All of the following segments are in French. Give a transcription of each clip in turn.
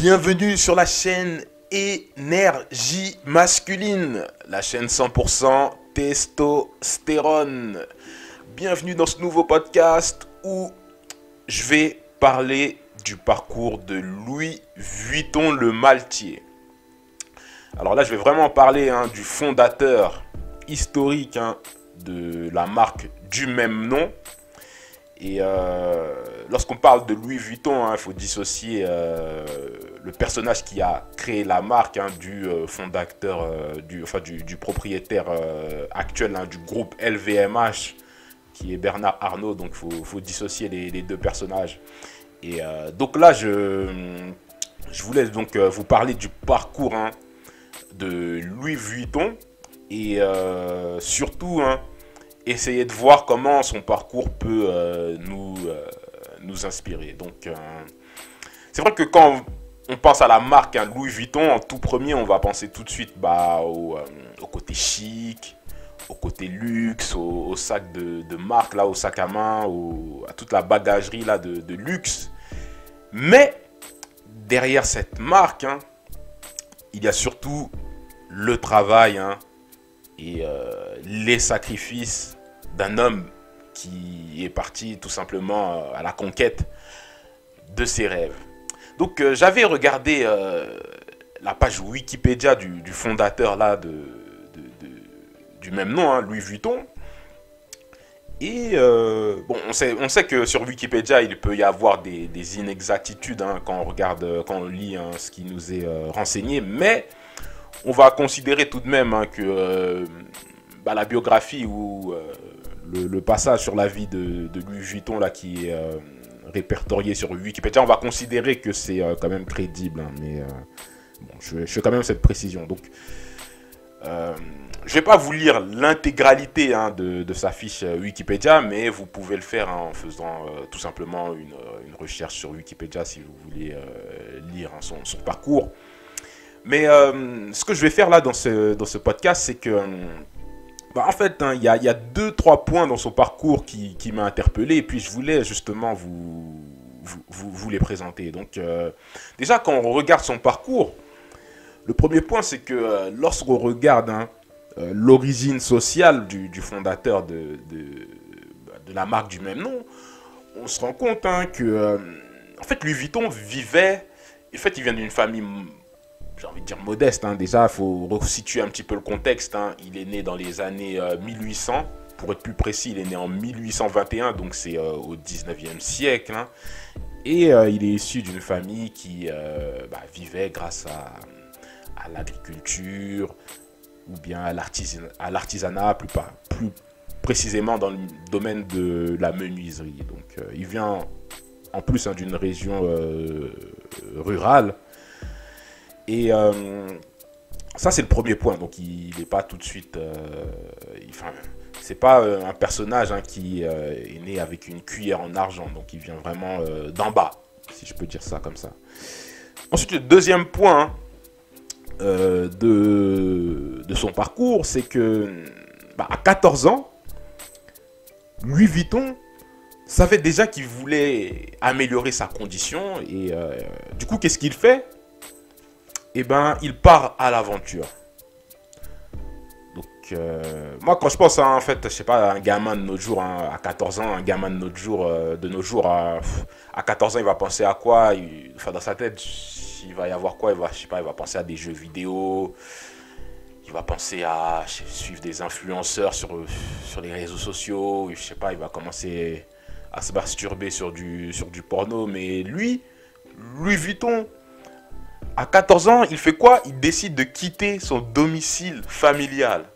Bienvenue sur la chaîne Énergie Masculine, la chaîne 100% testostérone. Bienvenue dans ce nouveau podcast où je vais parler du parcours de Louis Vuitton le Maltier. Alors là, je vais vraiment parler du fondateur historique de la marque du même nom. Et lorsqu'on parle de Louis Vuitton, il faut dissocier le personnage qui a créé la marque du fondateur, du propriétaire actuel du groupe LVMH, qui est Bernard Arnault. Donc il faut dissocier les deux personnages. Et donc là, je voulais donc vous parler du parcours de Louis Vuitton et surtout essayer de voir comment son parcours peut nous inspirer. Donc, c'est vrai que quand on pense à la marque Louis Vuitton, en tout premier, on va penser tout de suite au côté chic, au côté luxe, au sac de marque, là, au sac à main, à toute la bagagerie là, de luxe. Mais derrière cette marque, il y a surtout le travail et les sacrifices d'un homme qui est parti tout simplement à la conquête de ses rêves. Donc j'avais regardé la page Wikipédia du fondateur là du même nom, Louis Vuitton. Et bon, on sait que sur Wikipédia il peut y avoir des inexactitudes quand on lit ce qui nous est renseigné, mais on va considérer tout de même que la biographie ou le passage sur la vie de Louis Vuitton là, qui est répertorié sur Wikipédia, on va considérer que c'est quand même crédible. Mais bon, je fais quand même cette précision. Donc, je ne vais pas vous lire l'intégralité de sa fiche Wikipédia, mais vous pouvez le faire en faisant tout simplement une recherche sur Wikipédia si vous voulez lire son parcours. Mais ce que je vais faire là dans ce podcast, c'est que en fait, il y a 2-3 points dans son parcours qui m'a interpellé, et puis je voulais justement vous les présenter. Donc déjà, quand on regarde son parcours, le premier point, c'est que lorsqu'on regarde l'origine sociale du fondateur de la marque du même nom, on se rend compte que en fait, Louis Vuitton vivait, en fait, il vient d'une famille, j'ai envie de dire modeste. Déjà, il faut resituer un petit peu le contexte. Il est né dans les années 1800. Pour être plus précis, il est né en 1821, donc c'est au 19e siècle. Et il est issu d'une famille qui vivait grâce à l'agriculture ou bien à l'artisanat, plus précisément dans le domaine de la menuiserie. Donc, il vient en plus d'une région rurale. Et ça, c'est le premier point. Donc, il n'est pas tout de suite... c'est pas un personnage qui est né avec une cuillère en argent. Donc, il vient vraiment d'en bas, si je peux dire ça comme ça. Ensuite, le deuxième point de son parcours, c'est que à 14 ans, Louis Vuitton savait déjà qu'il voulait améliorer sa condition. Et du coup, qu'est-ce qu'il fait ? Il part à l'aventure. Donc, moi, quand je pense en fait, je sais pas, un gamin de nos jours, à 14 ans, un gamin de nos jours, à 14 ans, il va penser à quoi ? Dans sa tête, il va y avoir quoi ? Il va penser à des jeux vidéo, il va penser à suivre des influenceurs sur les réseaux sociaux, je sais pas, il va commencer à se masturber sur du porno. Mais Louis Vuitton, à 14 ans, il fait quoi ? Il décide de quitter son domicile familial.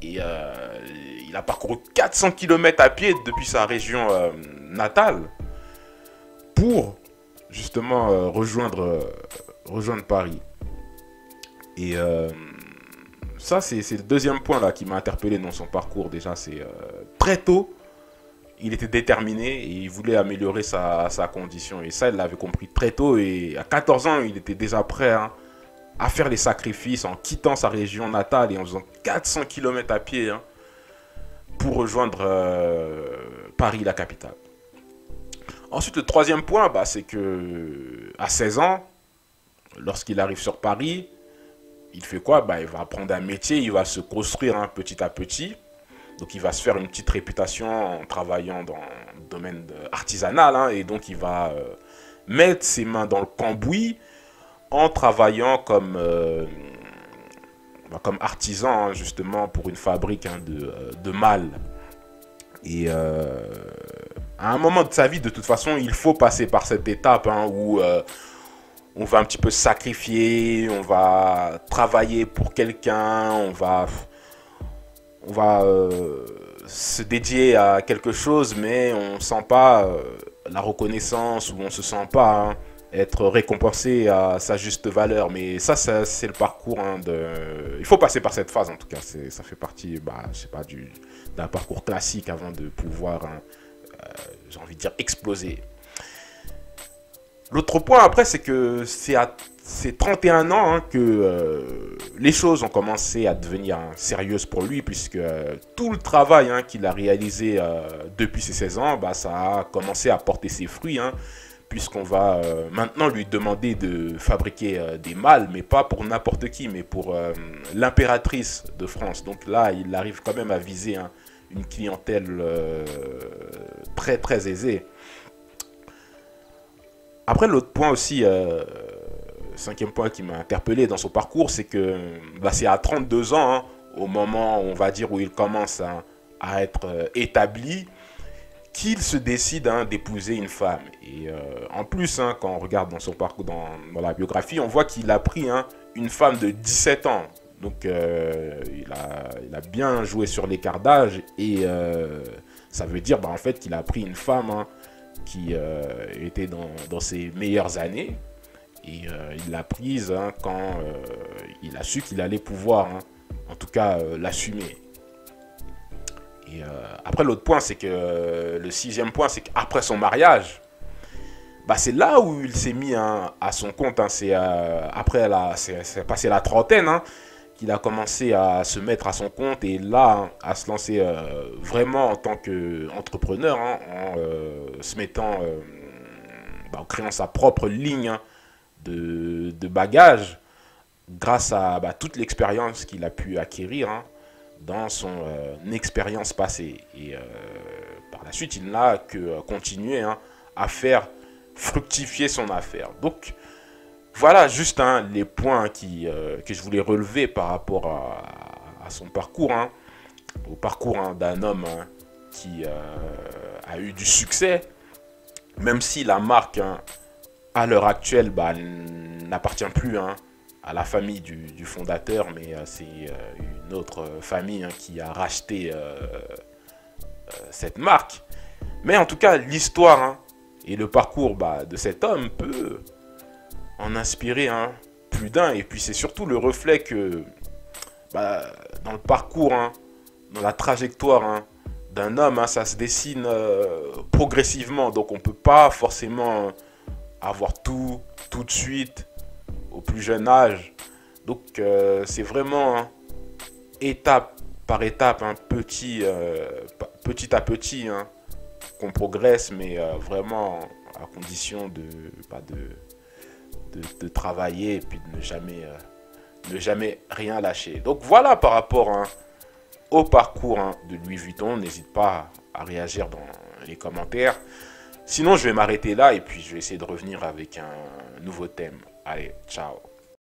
Et il a parcouru 400 km à pied depuis sa région natale pour justement rejoindre Paris. Et ça, c'est le deuxième point là, qui m'a interpellé dans son parcours. Déjà, c'est très tôt, il était déterminé et il voulait améliorer sa condition. Et ça, il l'avait compris très tôt. Et à 14 ans, il était déjà prêt à faire les sacrifices en quittant sa région natale et en faisant 400 km à pied pour rejoindre Paris, la capitale. Ensuite, le troisième point, c'est que à 16 ans, lorsqu'il arrive sur Paris, il fait quoi? Il va apprendre un métier, il va se construire petit à petit. Donc il va se faire une petite réputation en travaillant dans le domaine artisanal. Et donc il va mettre ses mains dans le cambouis en travaillant comme artisan, justement, pour une fabrique de malles. Et à un moment de sa vie, de toute façon, il faut passer par cette étape où on va un petit peu se sacrifier, on va travailler pour quelqu'un, on va se dédier à quelque chose, mais on ne sent pas la reconnaissance, ou on ne se sent pas être récompensé à sa juste valeur. Mais ça c'est le parcours il faut passer par cette phase, en tout cas. Ça fait partie, je sais pas, d'un parcours classique avant de pouvoir, j'ai envie de dire, exploser. L'autre point après, c'est que c'est à ces 31 ans que les choses ont commencé à devenir sérieuses pour lui, puisque tout le travail qu'il a réalisé depuis ses 16 ans, ça a commencé à porter ses fruits, puisqu'on va maintenant lui demander de fabriquer des malles, mais pas pour n'importe qui, mais pour l'impératrice de France. Donc là, il arrive quand même à viser une clientèle très très aisée. Après, l'autre point aussi, cinquième point qui m'a interpellé dans son parcours, c'est que c'est à 32 ans, au moment, on va dire, où il commence à être établi, qu'il se décide d'épouser une femme. Et en plus, quand on regarde dans son parcours, dans la biographie, on voit qu'il a pris une femme de 17 ans. Donc, il a bien joué sur l'écart d'âge, et ça veut dire en fait qu'il a pris une femme qui était dans ses meilleures années, et il l'a prise quand il a su qu'il allait pouvoir, en tout cas, l'assumer. Et après, l'autre point, c'est que le sixième point, c'est qu'après son mariage, c'est là où il s'est mis à son compte. C'est après c'est passé la trentaine qu'il a commencé à se mettre à son compte, et là à se lancer vraiment en tant qu'entrepreneur, en se mettant, en créant sa propre ligne de bagages, grâce à toute l'expérience qu'il a pu acquérir dans son expérience passée. Et par la suite, il n'a que continuer à faire fructifier son affaire. Donc voilà juste les points que je voulais relever par rapport à son parcours, au parcours d'un homme qui a eu du succès, même si la marque à l'heure actuelle n'appartient plus à la famille du fondateur, mais c'est une autre famille qui a racheté cette marque. Mais en tout cas, l'histoire et le parcours de cet homme peut en inspirer plus d'un. Et puis c'est surtout le reflet que dans le parcours, dans la trajectoire d'un homme, ça se dessine progressivement. Donc on ne peut pas forcément avoir tout de suite au plus jeune âge. Donc c'est vraiment étape par étape, petit à petit, qu'on progresse, mais vraiment à condition de travailler, et puis de ne jamais rien lâcher. Donc voilà par rapport au parcours de Louis Vuitton. N'hésite pas à réagir dans les commentaires. Sinon, je vais m'arrêter là, et puis je vais essayer de revenir avec un nouveau thème. Allez, ciao.